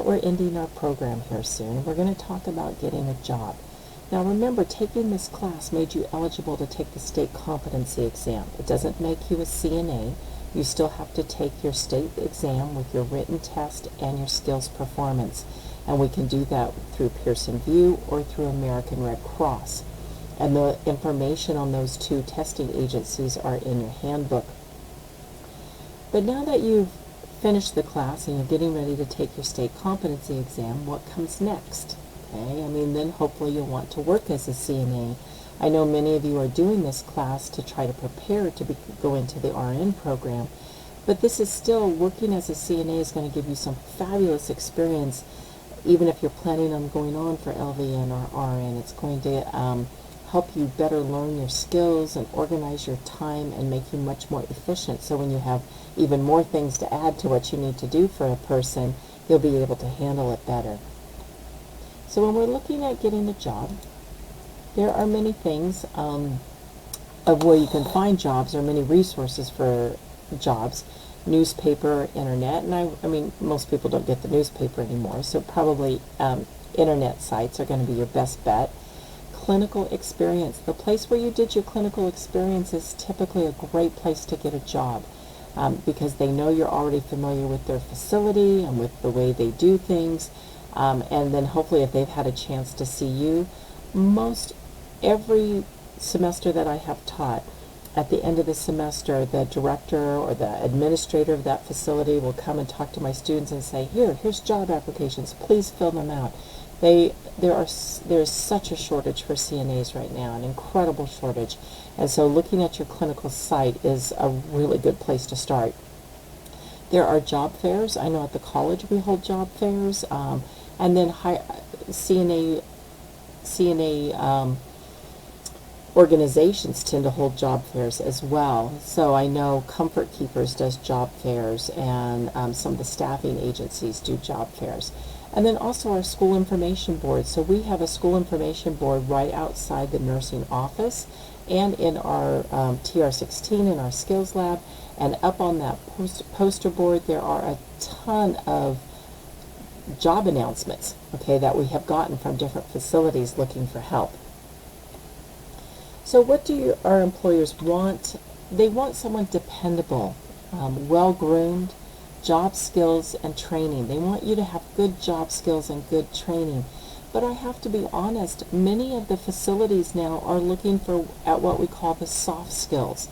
that we're ending our program here soon. We're going to talk about getting a job. Now remember, taking this class made you eligible to take the state competency exam. It doesn't make you a CNA. You still have to take your state exam with your written test and your skills performance. And we can do that through Pearson VUE or through American Red Cross. And the information on those two testing agencies are in your handbook. But now that you've finished the class and you're getting ready to take your state competency exam, what comes next? Okay, I mean, then hopefully you'll want to work as a CNA. I know many of you are doing this class to try to prepare to go into the RN program, but this is still, working as a CNA is going to give you some fabulous experience, even if you're planning on going on for LVN or RN. It's going to help you better learn your skills and organize your time and make you much more efficient. So when you have even more things to add to what you need to do for a person, you'll be able to handle it better. So when we're looking at getting a job, there are many things of where you can find jobs. There are many resources for jobs, newspaper, internet, and I mean, most people don't get the newspaper anymore, so probably internet sites are going to be your best bet. Clinical experience. The place where you did your clinical experience is typically a great place to get a job because they know you're already familiar with their facility and with the way they do things. And then hopefully if they've had a chance to see you, every semester that I have taught, at the end of the semester, the director or the administrator of that facility will come and talk to my students and say, here's job applications, please fill them out. There's such a shortage for CNAs right now, an incredible shortage. And so looking at your clinical site is a really good place to start. There are job fairs. I know at the college we hold job fairs. And then CNA organizations tend to hold job fairs as well. So I know Comfort Keepers does job fairs, and some of the staffing agencies do job fairs. And then also our school information board. So we have a school information board right outside the nursing office and in our TR16 in our skills lab. And up on that poster board there are a ton of job announcements, okay, that we have gotten from different facilities looking for help. So what do our employers want? They want someone dependable, well-groomed, job skills and training. They want you to have good job skills and good training. But I have to be honest, many of the facilities now are looking at what we call the soft skills.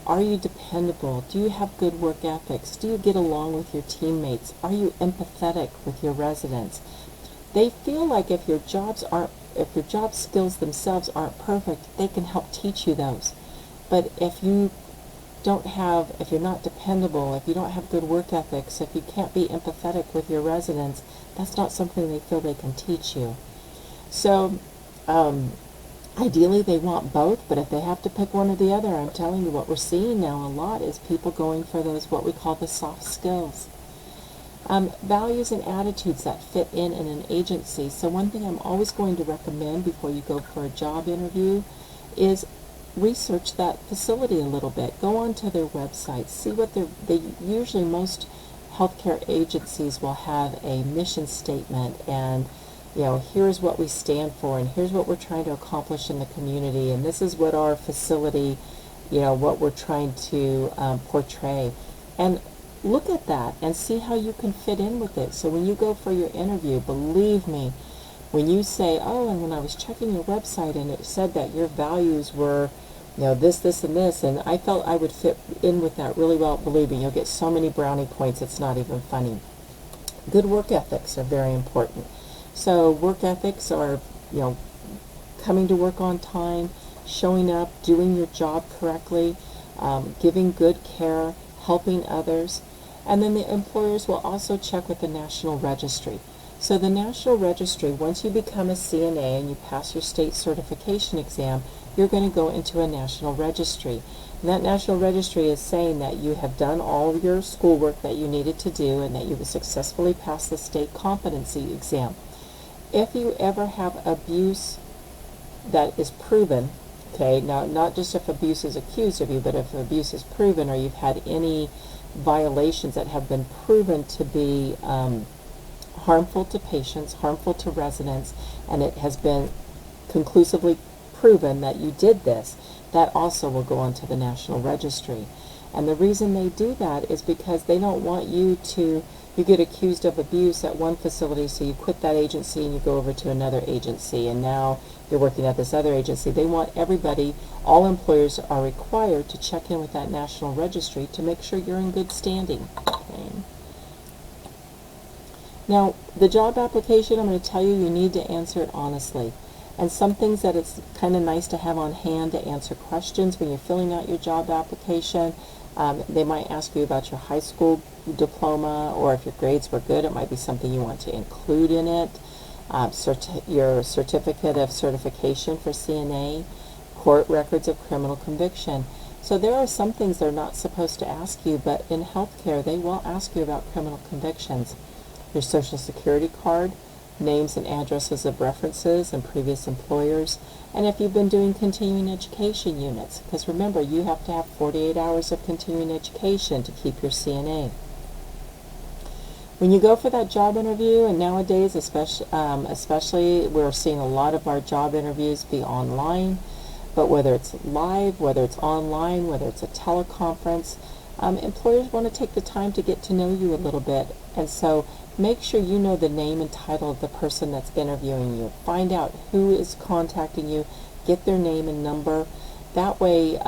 Are you dependable? Do you have good work ethics? Do you get along with your teammates? Are you empathetic with your residents? They feel like if your job skills themselves aren't perfect, they can help teach you those. But if you're not dependable, if you don't have good work ethics, if you can't be empathetic with your residents, that's not something they feel they can teach you. So, ideally they want both, but if they have to pick one or the other, I'm telling you what we're seeing now a lot is people going for those, what we call the soft skills. Values and attitudes that fit in an agency. So one thing I'm always going to recommend before you go for a job interview is research that facility a little bit. Go onto their website, see what usually most healthcare agencies will have a mission statement, and here's what we stand for, and here's what we're trying to accomplish in the community, and this is what our facility, what we're trying to portray. And look at that and see how you can fit in with it. So when you go for your interview, believe me, when you say, oh, and when I was checking your website and it said that your values were, this, this, and this, and I felt I would fit in with that really well, believe me, you'll get so many brownie points, it's not even funny. Good work ethics are very important. So work ethics are, coming to work on time, showing up, doing your job correctly, giving good care, helping others. And then the employers will also check with the National Registry. So the National Registry, once you become a CNA and you pass your state certification exam, you're going to go into a National Registry. And that National Registry is saying that you have done all of your schoolwork that you needed to do and that you will successfully pass the state competency exam. If you ever have abuse that is proven, okay, now not just if abuse is accused of you, but if abuse is proven or you've had any violations that have been proven to be harmful to patients, harmful to residents, and it has been conclusively proven that you did this, that also will go onto the National Registry. And the reason they do that is because they don't want you get accused of abuse at one facility, so you quit that agency and you go over to another agency, and now you're working at this other agency. They want everybody, all employers are required to check in with that National Registry to make sure you're in good standing. Okay. Now, the job application, I'm going to tell you, you need to answer it honestly. And some things that it's kind of nice to have on hand to answer questions when you're filling out your job application. They might ask you about your high school diploma, or if your grades were good, it might be something you want to include in it. Your certificate of certification for CNA, court records of criminal conviction. So there are some things they're not supposed to ask you, but in healthcare they will ask you about criminal convictions. Your social security card, names and addresses of references and previous employers, and if you've been doing continuing education units, because remember, you have to have 48 hours of continuing education to keep your CNA. When you go for that job interview, and nowadays especially we're seeing a lot of our job interviews be online, but whether it's live, whether it's online, whether it's a teleconference, employers want to take the time to get to know you a little bit, and so make sure you know the name and title of the person that's interviewing you. Find out who is contacting you, get their name and number. That way,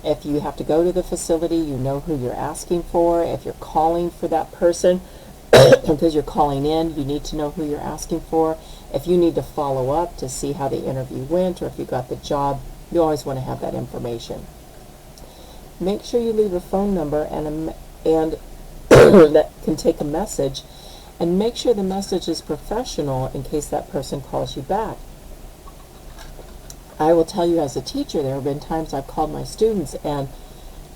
if you have to go to the facility, you know who you're asking for. If you're calling for that person, because you're calling in, you need to know who you're asking for. If you need to follow up to see how the interview went or if you got the job, you always want to have that information. Make sure you leave a phone number and that can take a message, and make sure the message is professional in case that person calls you back. I will tell you, as a teacher, there have been times I've called my students and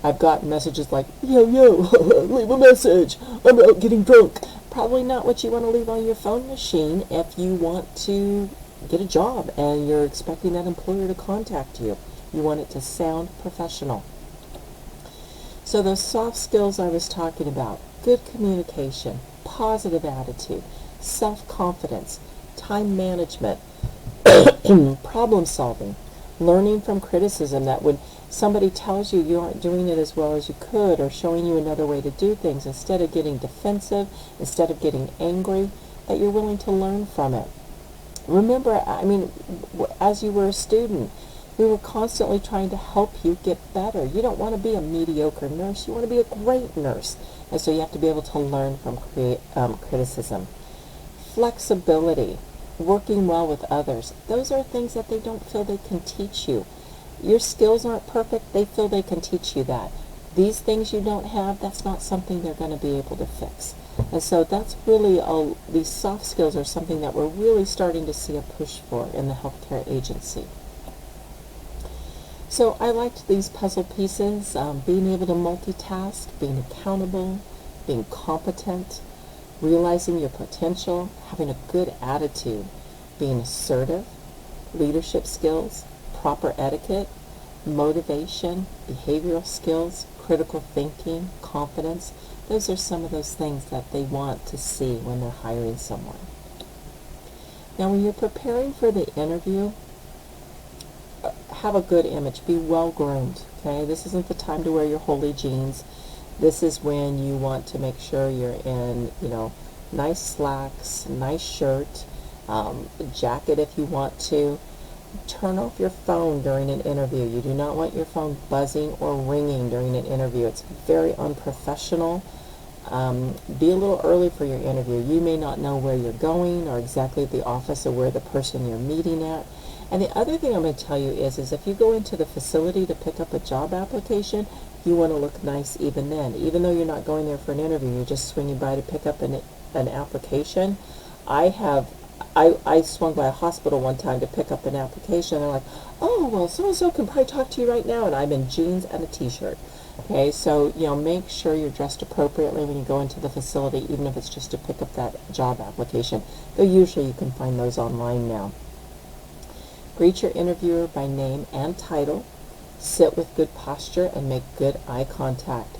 I've gotten messages like, yo, leave a message, I'm out getting drunk. Probably not what you want to leave on your phone machine if you want to get a job and you're expecting that employer to contact you. You want it to sound professional. So those soft skills I was talking about, good communication, positive attitude, self-confidence, time management, problem solving, learning from criticism, that when somebody tells you you aren't doing it as well as you could, or showing you another way to do things, instead of getting defensive, instead of getting angry, that you're willing to learn from it. Remember, I mean, as you were a student, we were constantly trying to help you get better. You don't want to be a mediocre nurse. You want to be a great nurse. And so you have to be able to learn from criticism. Flexibility, working well with others. Those are things that they don't feel they can teach you. Your skills aren't perfect. They feel they can teach you that. These things you don't have, that's not something they're going to be able to fix. And so that's really, these soft skills are something that we're really starting to see a push for in the healthcare agency. So I liked these puzzle pieces, being able to multitask, being accountable, being competent, realizing your potential, having a good attitude, being assertive, leadership skills, proper etiquette, motivation, behavioral skills, critical thinking, confidence. Those are some of those things that they want to see when they're hiring someone. Now, when you're preparing for the interview, have a good image. Be well groomed. Okay, this isn't the time to wear your holey jeans. This is when you want to make sure you're in, nice slacks, nice shirt, jacket if you want to. Turn off your phone during an interview. You do not want your phone buzzing or ringing during an interview. It's very unprofessional. Be a little early for your interview. You may not know where you're going or exactly the office or where the person you're meeting at. And the other thing I'm going to tell you is if you go into the facility to pick up a job application, you want to look nice even then. Even though you're not going there for an interview, you're just swinging by to pick up an application. I swung by a hospital one time to pick up an application. They're like, oh, well, so-and-so can probably talk to you right now, and I'm in jeans and a t-shirt. Okay, so, make sure you're dressed appropriately when you go into the facility, even if it's just to pick up that job application. Though usually you can find those online now. Greet your interviewer by name and title. Sit with good posture and make good eye contact.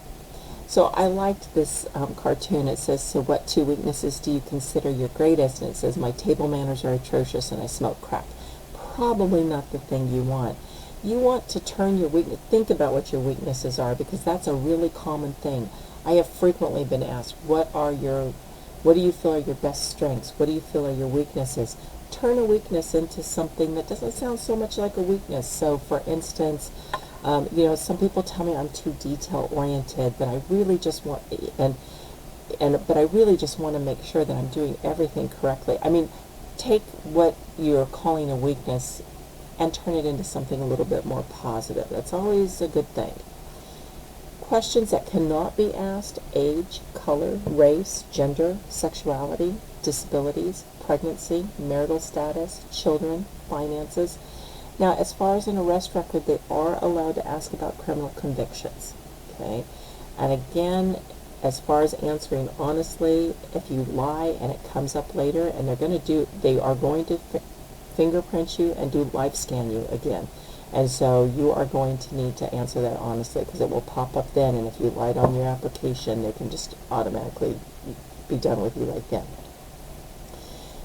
So I liked this cartoon. It says, so what two weaknesses do you consider your greatest? And it says, my table manners are atrocious and I smoke crack. Probably not the thing you want. You want to turn your weakness, think about what your weaknesses are, because that's a really common thing. I have frequently been asked, what do you feel are your best strengths? What do you feel are your weaknesses? Turn a weakness into something that doesn't sound so much like a weakness. So for instance, some people tell me I'm too detail oriented, but I really just want, but I really just want to make sure that I'm doing everything correctly. I mean, take what you're calling a weakness and turn it into something a little bit more positive. That's always a good thing. Questions that cannot be asked: age, color, race, gender, sexuality, disabilities, pregnancy, marital status, children, finances. Now, as far as an arrest record, they are allowed to ask about criminal convictions. Okay? And again, as far as answering honestly, if you lie and it comes up later, and they are going to fingerprint you and do live scan you again. And so you are going to need to answer that honestly, because it will pop up then, and if you lied on your application, they can just automatically be done with you right then.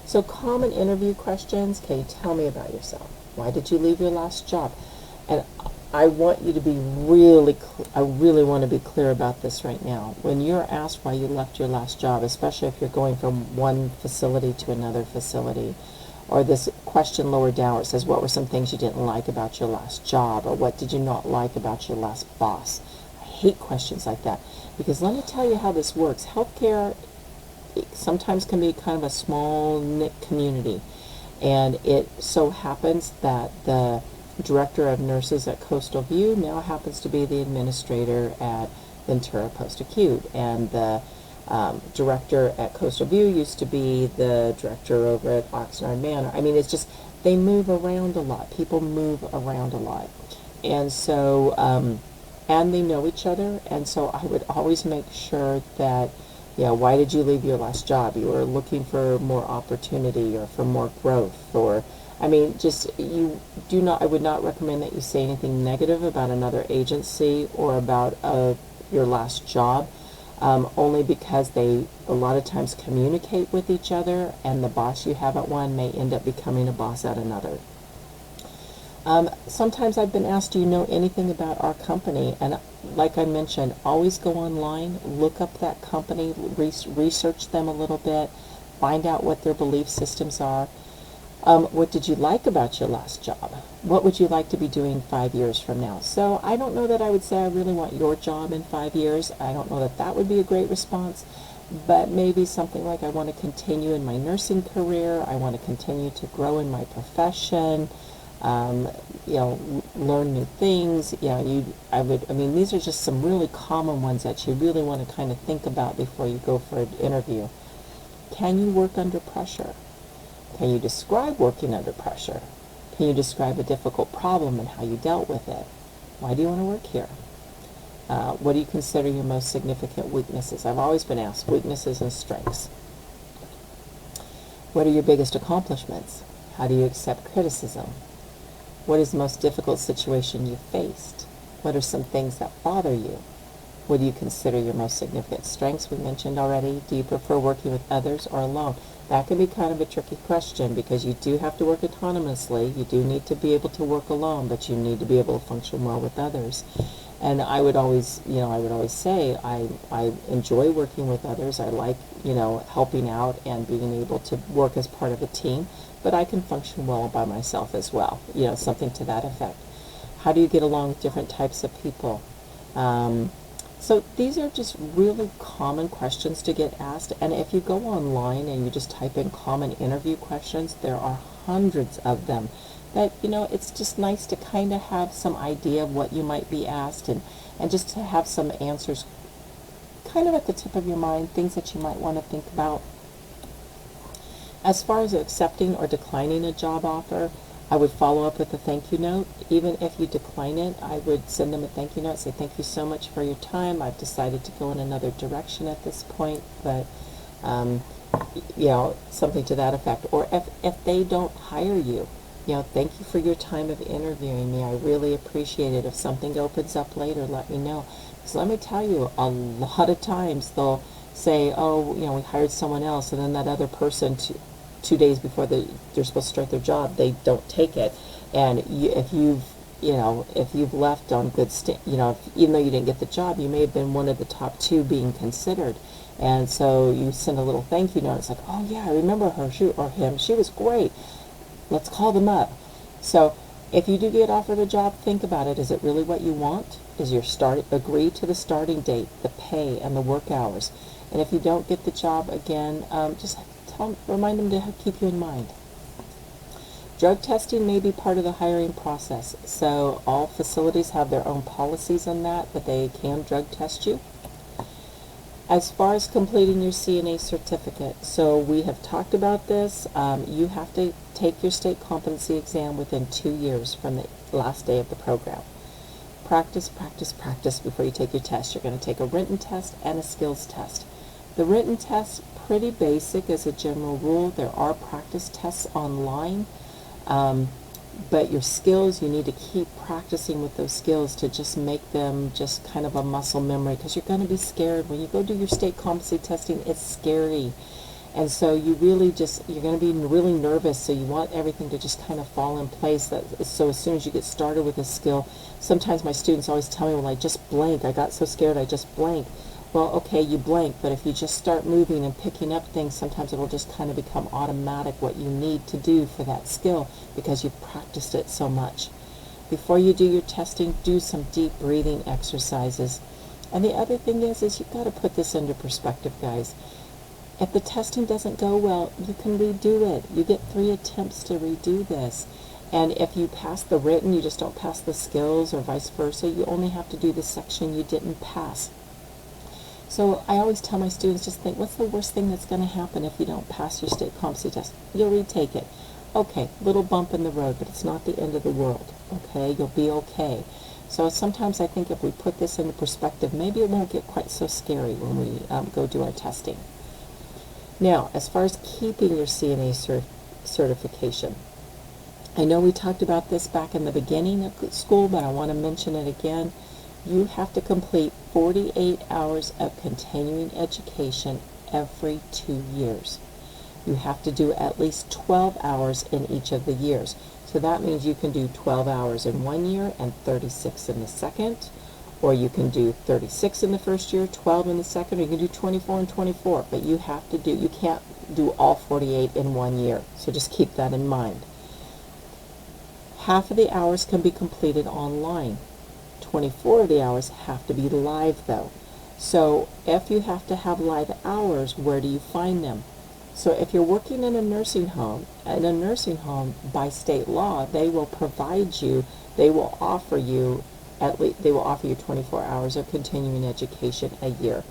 So common interview questions. Okay, tell me about yourself. Why did you leave your last job? And I want you to be I really want to be clear about this right now. When you're asked why you left your last job, especially if you're going from one facility to another facility, or this question lower down where it says, what were some things you didn't like about your last job, or what did you not like about your last boss? I hate questions like that, because let me tell you how this works. Healthcare sometimes can be kind of a small knit community, and it so happens that the director of nurses at Coastal View now happens to be the administrator at Ventura Post Acute, and the director at Coastal View used to be the director over at Oxnard Manor. I mean, it's just, they move around a lot. People move around a lot. And so, and they know each other, and so I would always make sure that, why did you leave your last job? You were looking for more opportunity or for more growth, or, I mean, I would not recommend that you say anything negative about another agency or about your last job. Only because they a lot of times communicate with each other, and the boss you have at one may end up becoming a boss at another. Sometimes I've been asked, do you know anything about our company? And like I mentioned, always go online, look up that company, research them a little bit, find out what their belief systems are. What did you like about your last job? What would you like to be doing 5 years from now? So I don't know that I would say I really want your job in 5 years. I don't know that that would be a great response, but maybe something like, I want to continue in my nursing career. I want to continue to grow in my profession. Learn new things. These are just some really common ones that you really want to kind of think about before you go for an interview. Can you work under pressure? Can you describe working under pressure? Can you describe a difficult problem and how you dealt with it? Why do you want to work here? What do you consider your most significant weaknesses? I've always been asked weaknesses and strengths. What are your biggest accomplishments? How do you accept criticism? What is the most difficult situation you've faced? What are some things that bother you? What do you consider your most significant strengths? We mentioned already. Do you prefer working with others or alone? That can be kind of a tricky question, because you do have to work autonomously. You do need to be able to work alone, but you need to be able to function well with others. And I would always say I enjoy working with others. I like, helping out and being able to work as part of a team, but I can function well by myself as well. Something to that effect. How do you get along with different types of people? So these are just really common questions to get asked, and if you go online and you just type in common interview questions, there are hundreds of them. That, it's just nice to kind of have some idea of what you might be asked, and just to have some answers kind of at the tip of your mind, things that you might want to think about. As far as accepting or declining a job offer, I would follow up with a thank you note. Even if you decline it, I would send them a thank you note, say thank you so much for your time. I've decided to go in another direction at this point, but something to that effect. Or if they don't hire you, Thank you for your time of interviewing me. I really appreciate it. If something opens up later, let me know. Because let me tell you, a lot of times they'll say, oh, we hired someone else, and then that other person, 2 days before they're supposed to start their job, they don't take it. And if you've left on good even though you didn't get the job, you may have been one of the top two being considered. And so you send a little thank you note. It's like, oh yeah, I remember her, or him. She was great. Let's call them up. So if you do get offered a job, think about it. Is it really what you want? Agree to the starting date, the pay, and the work hours. And if you don't get the job again, just remind them to keep you in mind. Drug testing may be part of the hiring process. So all facilities have their own policies on that, but they can drug test you. As far as completing your CNA certificate, so we have talked about this. You have to take your state competency exam within 2 years from the last day of the program. Practice, practice, practice before you take your test. You're going to take a written test and a skills test. The written test, pretty basic as a general rule. There are practice tests online. But your skills, you need to keep practicing with those skills to just make them just kind of a muscle memory, because you're going to be scared. When you go do your state competency testing, it's scary. And so you're going to be really nervous, so you want everything to just kind of fall in place. So as soon as you get started with a skill, sometimes my students always tell me, well, I just blank. I got so scared, I just blank. Well, okay, you blank, but if you just start moving and picking up things, sometimes it'll just kind of become automatic what you need to do for that skill because you've practiced it so much. Before you do your testing, do some deep breathing exercises. And the other thing is you've got to put this into perspective, guys. If the testing doesn't go well, you can redo it. You get 3 attempts to redo this. And if you pass the written, you just don't pass the skills, or vice versa, you only have to do the section you didn't pass. So I always tell my students, just think, what's the worst thing that's going to happen if you don't pass your state competency test? You'll retake it. Okay, little bump in the road, but it's not the end of the world. Okay, you'll be okay. So sometimes I think if we put this into perspective, maybe it won't get quite so scary when we go do our testing. Now, as far as keeping your CNA certification, I know we talked about this back in the beginning of school, but I want to mention it again. You have to complete 48 hours of continuing education every 2 years. You have to do at least 12 hours in each of the years. So that means you can do 12 hours in 1 year and 36 in the second, or you can do 36 in the first year, 12 in the second, or you can do 24 and 24. But you can't do all 48 in 1 year. So just keep that in mind. Half of the hours can be completed online. 24 of the hours have to be live, though. So if you have to have live hours, where do you find them? So if you're working in a nursing home, by state law, they will offer you 24 hours of continuing education a year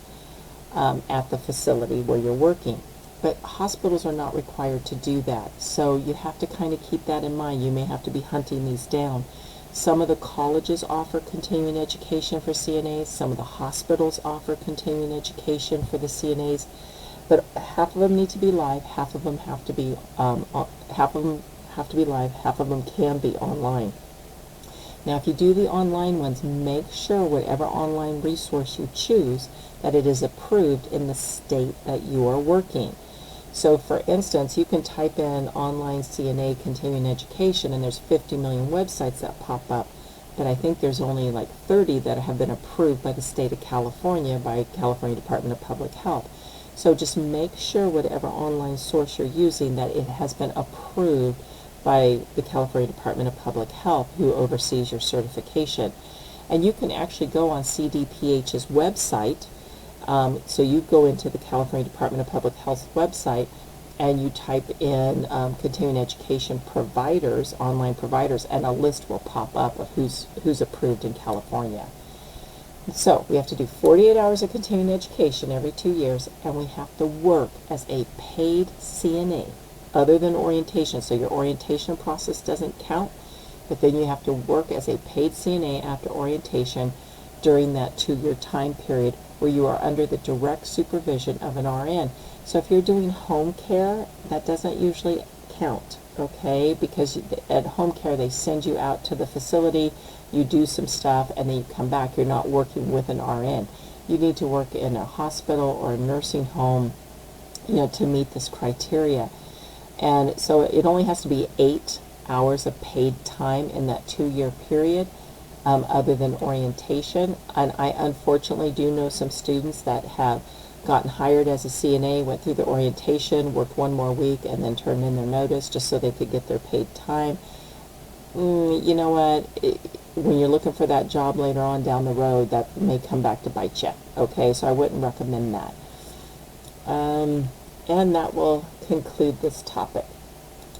at the facility where you're working. But hospitals are not required to do that. So you have to kind of keep that in mind. You may have to be hunting these down. Some of the colleges offer continuing education for CNAs. Some of the hospitals offer continuing education for the CNAs. But half of them need to be live. Half of them have to be live. Half of them can be online. Now, if you do the online ones, make sure whatever online resource you choose that it is approved in the state that you are working. So, for instance, you can type in online CNA continuing education, and there's 50 million websites that pop up. But I think there's only like 30 that have been approved by the state of California, by California Department of Public Health. So just make sure whatever online source you're using that it has been approved by the California Department of Public Health, who oversees your certification. And you can actually go on CDPH's website. So you go into the California Department of Public Health's website and you type in continuing education providers, online providers, and a list will pop up of who's approved in California. So we have to do 48 hours of continuing education every 2 years, and we have to work as a paid CNA other than orientation. So your orientation process doesn't count, but then you have to work as a paid CNA after orientation during that 2-year time period where you are under the direct supervision of an RN. So if you're doing home care, that doesn't usually count, okay? Because at home care, they send you out to the facility, you do some stuff, and then you come back. You're not working with an RN. You need to work in a hospital or a nursing home, to meet this criteria. And so it only has to be 8 hours of paid time in that 2-year period, other than orientation. And I unfortunately do know some students that have gotten hired as a CNA, went through the orientation, worked 1 more week, and then turned in their notice just so they could get their paid time. You know what? When you're looking for that job later on down the road, that may come back to bite you. Okay, so I wouldn't recommend that. And that will conclude this topic.